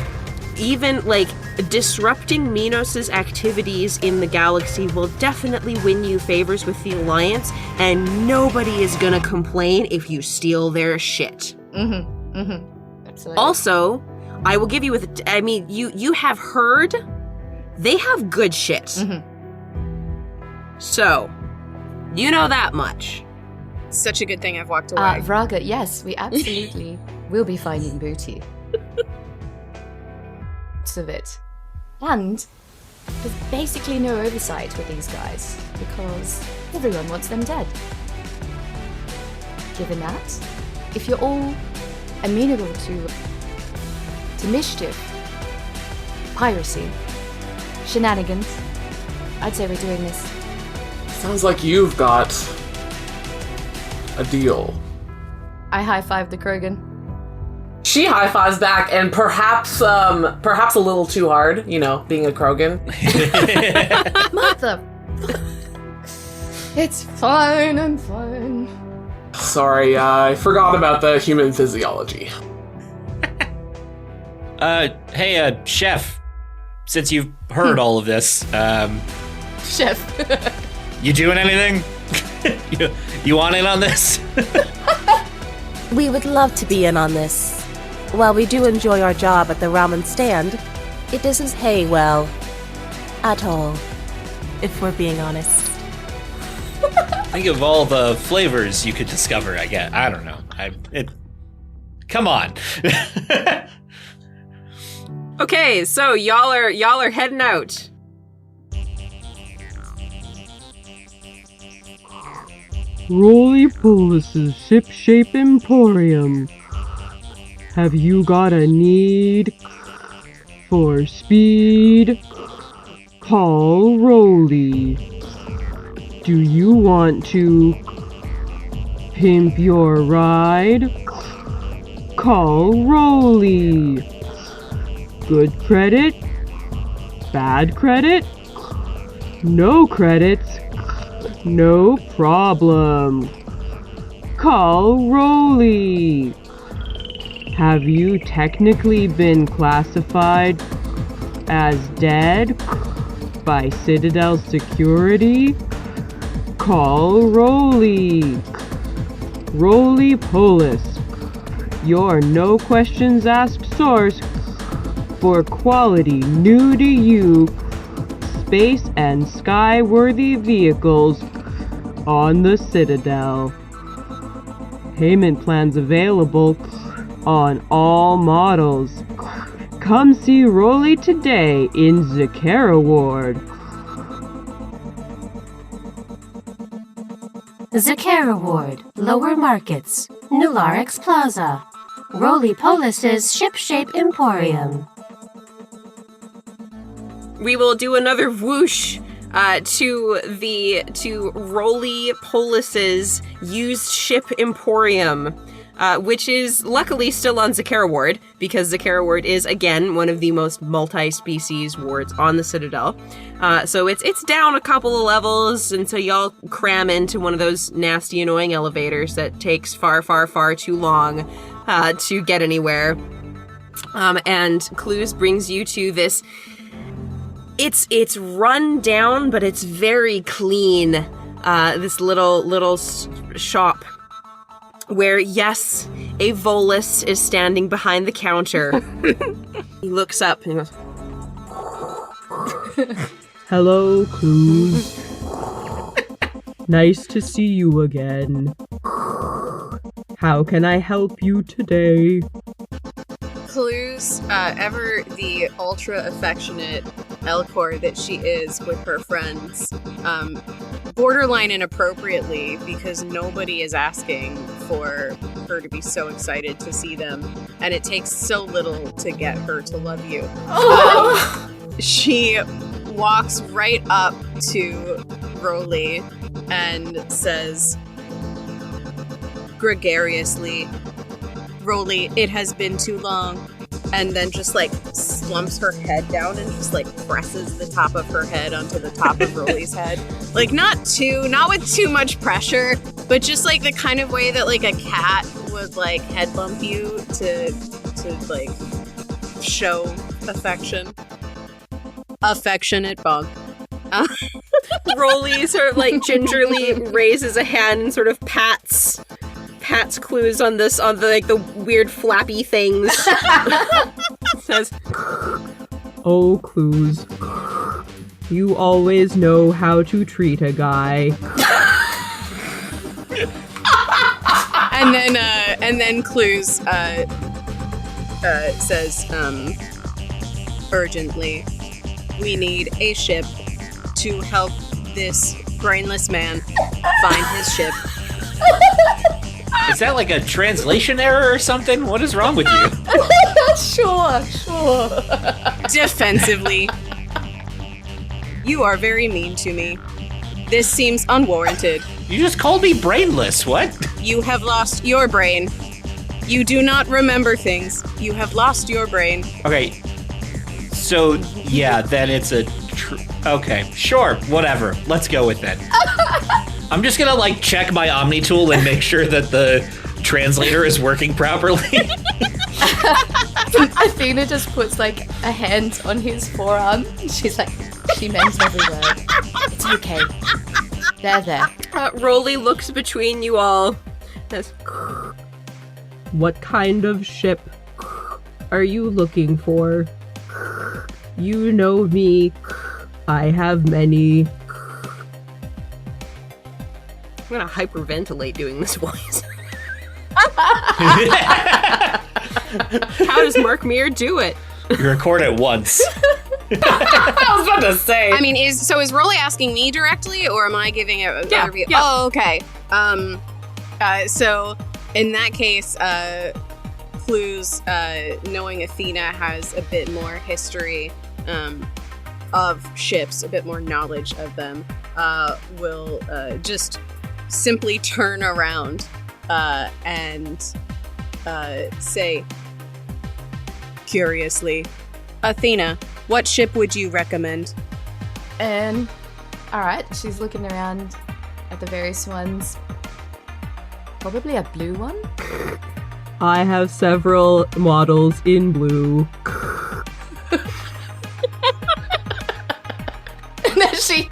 even like disrupting Minos's activities in the galaxy will definitely win you favors with the Alliance, and nobody is gonna complain if you steal their shit.
Absolutely.
Also, I will give you you have heard they have good shit. So, you know that much.
Such a good thing I've walked away.
Vraga, yes, we absolutely will be finding booty. Of it. And there's basically no oversight with these guys because everyone wants them dead. Given that, if you're all amenable to mischief, piracy, shenanigans, I'd say we're doing this.
Sounds like you've got a deal.
I high-five the Krogan.
she high-fives back, and perhaps a little too hard, you know, being a krogan.
Mother. It's fine, I'm fine.
Sorry, I forgot about the human physiology.
Hey, Chef, since you've heard all of this,
Chef.
you doing anything? you want in on this?
We would love to be in on this. While we do enjoy our job at the ramen stand, it doesn't pay well. At all. If we're being honest.
Think of all the flavors you could discover, I guess. I don't know. Come on.
Okay, so y'all are heading out.
Roly-Polis's Ship-Shape Emporium. Have you got a need for speed? Call Roly. Do you want to pimp your ride? Call Roly. Good credit? Bad credit? No credits? No problem. Call Roly. Have you technically been classified as dead by Citadel Security? Call Roly. Roly-Polis, your no questions asked source for quality new to you space and sky-worthy vehicles on the Citadel. Payment plans available on all models. Come see Rolly today in Zakara Ward.
Zakara Ward, Lower Markets, Nularex Plaza, Roly Polis's Ship-Shape Emporium.
We will do another whoosh to Roly Polis's used ship emporium, which is luckily still on Zakara Ward, because Zakara Ward is, again, one of the most multi-species wards on the Citadel. So it's down a couple of levels, and so y'all cram into one of those nasty, annoying elevators that takes far, far, far too long to get anywhere. And Clues brings you to this. It's run down, but it's very clean. This little shop where, yes, a volus is standing behind the counter. He looks up and he goes,
Hello, Clues. Nice to see you again. How can I help you today?
Clues, ever the ultra affectionate elcor that she is with her friends, borderline inappropriately, because nobody is asking for her to be so excited to see them, and it takes so little to get her to love you. She walks right up to Roly and says gregariously, Roly, it has been too long. And then just like slumps her head down and just like presses the top of her head onto the top of Roly's head. Like not with too much pressure, but just like the kind of way that like a cat would like head bump you to like show affection. Affectionate bump.
Roly sort of like gingerly raises a hand and sort of pats Clues on the weird flappy things. Says,
Oh, Clues. You always know how to treat a guy.
and then Clues says urgently, we need a ship to help this brainless man find his ship.
Is that like a translation error or something? What is wrong with you?
Sure.
Defensively. You are very mean to me. This seems unwarranted.
You just called me brainless, what?
You have lost your brain. You do not remember things. You have lost your brain.
Okay, so yeah, then it's a okay, sure, whatever. Let's go with it. I'm just gonna like check my Omni tool and make sure that the translator is working properly.
Athena just puts like a hand on his forearm. She's like, she meant every word. It's okay. There.
Roly looks between you all. Says,
What kind of ship are you looking for? You know me. I have many.
I'm gonna hyperventilate doing this voice. How does Mark Meir do it?
You record it once.
I was about to say.
I mean, is Roly asking me directly, or am I giving it?
Yeah.
Oh, okay. So in that case, Clues, knowing Athena has a bit more history of ships, a bit more knowledge of them, will just simply turn around and say, curiously, Athena, what ship would you recommend?
Alright, she's looking around at the various ones. Probably a blue one?
I have several models in blue.
And then she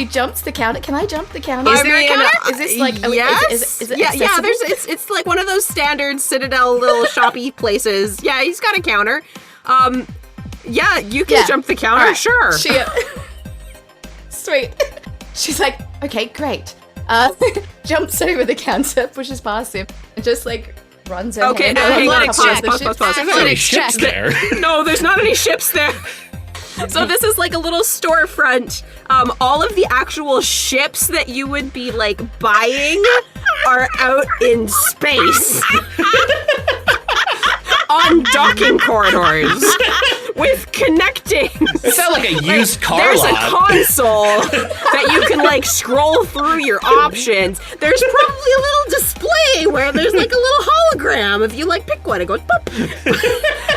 jumps the counter. Can I jump the counter?
Is there a counter?
Is this like
yes?
is it
yeah,
accessible?
it's like one of those standard Citadel little shoppy places. Yeah, he's got a counter. Yeah, you can jump the counter,
All right.
sure.
She, sweet. She's like, okay, great. Jumps over the counter, pushes past him, and just like runs over.
Okay,
him.
hang on, pause.
There's not any ships there.
No, there's not any ships there. So this is like a little storefront. All of the actual ships that you would be like buying are out in space. On docking corridors with connecting.
It sounds like a used car
There's
lot.
a console that you can like scroll through your options. There's probably a little display where there's like a little hologram. If you like pick one, it goes pop.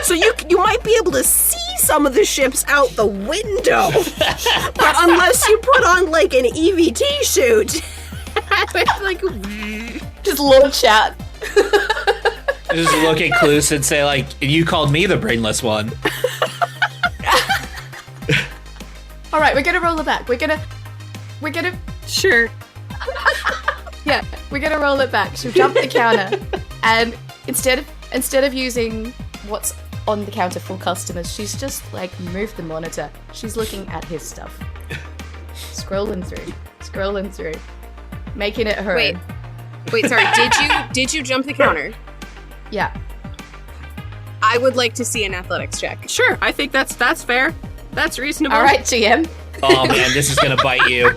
So you might be able to see some of the ships out the window. But unless you put on like an EVT suit, like
Just launch out.
Just look at Clues and say, like, you called me the brainless one.
All right, we're gonna roll it back. We're gonna.
sure.
Yeah, we're gonna roll it back. She'll jump the counter, and instead of using what's on the counter for customers, she's just like moved the monitor. She's looking at his stuff, scrolling through, making it her.
Wait, sorry. Did you jump the counter?
Yeah.
I would like to see an athletics check.
Sure, I think that's fair. That's reasonable.
All right, GM.
Oh man, this is gonna bite you.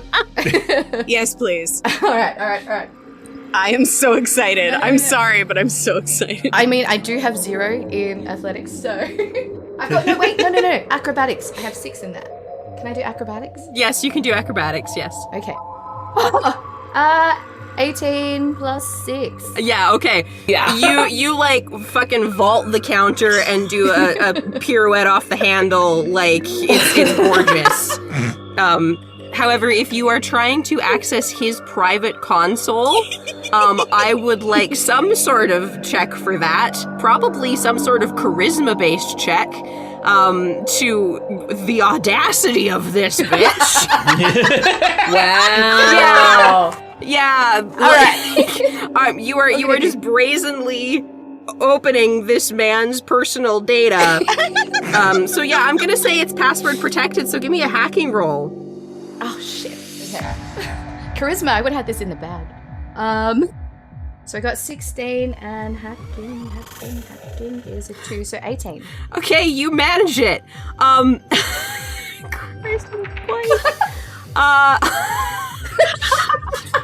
Yes, please.
All right.
I am so excited. I'm sorry, but I'm so excited.
I mean, I do have 0 in athletics, so I've got no. Acrobatics. I have 6 in that. Can I do acrobatics?
Yes, you can do acrobatics, yes.
Okay. 18 plus 6.
Yeah, okay.
Yeah.
You like fucking vault the counter and do a pirouette off the handle like it's gorgeous. However, if you are trying to access his private console, I would like some sort of check for that. Probably some sort of charisma-based check. To the audacity of this bitch.
Wow.
Yeah. All right. You are just brazenly opening this man's personal data. So yeah, I'm gonna say it's password protected. So give me a hacking roll.
Oh shit. Okay. Charisma, I would have had this in the bag. So I got 16 and hacking is a 2, so 18.
Okay, you manage it. Christ almighty.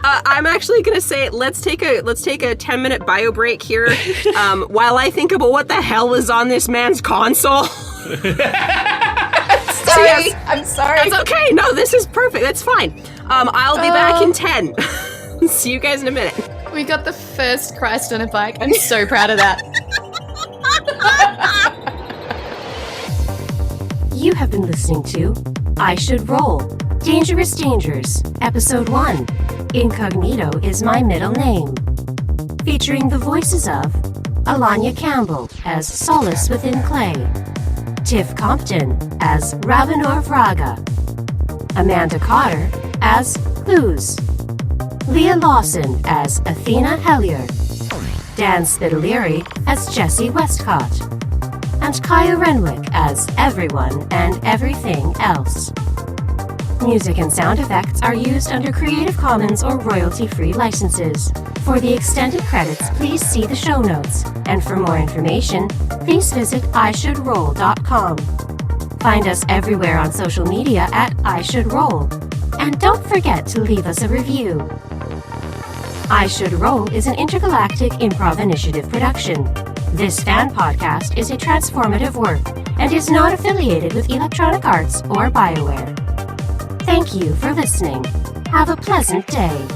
I'm actually gonna say let's take a 10-minute bio break here, while I think about what the hell is on this man's console.
Sorry, I'm sorry.
That's okay. No, this is perfect. That's fine. I'll be back in 10. See you guys in a minute.
We got the first Christ on a bike. I'm so proud of that.
You have been listening to I Should Roll, Dangerous Dangers, Episode 1, Incognito is my middle name. Featuring the voices of Alanya Campbell as Solace-Within-Clay, Tiff Compton as Ravanor Vraga, Amanda Cotter as Clouseau, Leah Lawson as Athena Hellier, Dan Spitaliere as Jesse Westcott, and Kaya Renwick as everyone and everything else. Music and sound effects are used under Creative Commons or royalty-free licenses. For the extended credits, please see the show notes. And for more information, please visit ishouldroll.com. Find us everywhere on social media at ishouldroll. And don't forget to leave us a review. I Should Roll is an Intergalactic Improv Initiative production. This fan podcast is a transformative work and is not affiliated with Electronic Arts or BioWare. Thank you for listening. Have a pleasant day.